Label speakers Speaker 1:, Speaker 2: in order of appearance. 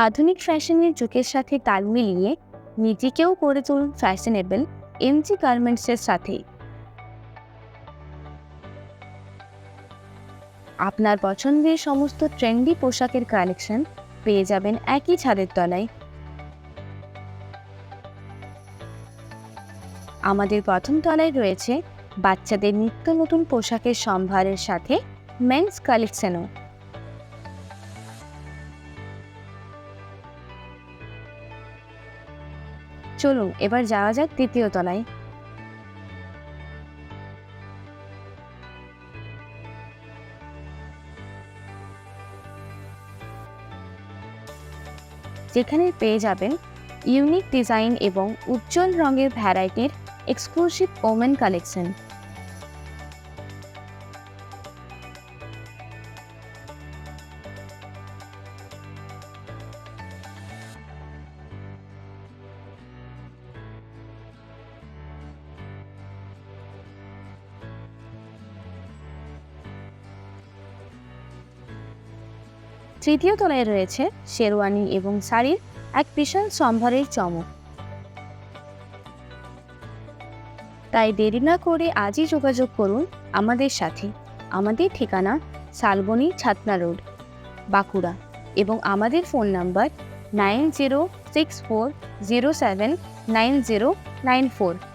Speaker 1: আধুনিক ফ্যাশনের যুগের সাথে তাল মিলিয়ে নিজেকেও করে তুলুন ফ্যাশনেবল এমজি গার্মেন্টসের সাথে। আপনার পছন্দের সমস্ত ট্রেন্ডি পোশাকের কালেকশন পেয়ে যাবেন একই ছাদের তলায়। আমাদের প্রথম তলায় রয়েছে বাচ্চাদের নিত্য নতুন পোশাকের সম্ভারের সাথে মেন্স কালেকশনও। চলুন এবার যাওয়া যাক দ্বিতীয় তলায়। যেখানে পেয়ে যাবেন ইউনিক ডিজাইন এবং উজ্জ্বল রঙের ভ্যারাইটির এক্সক্লুসিভ ওমেন কালেকশন। তৃতীয় তলায় রয়েছে শেরওয়ানি এবং শাড়ির এক বিশাল সম্ভারের চমক। তাই দেরি না করে আজই যোগাযোগ করুন আমাদের সাথে। আমাদের ঠিকানা শালবনী ছাতনা রোড, বাঁকুড়া, এবং আমাদের ফোন নাম্বার 9064079094।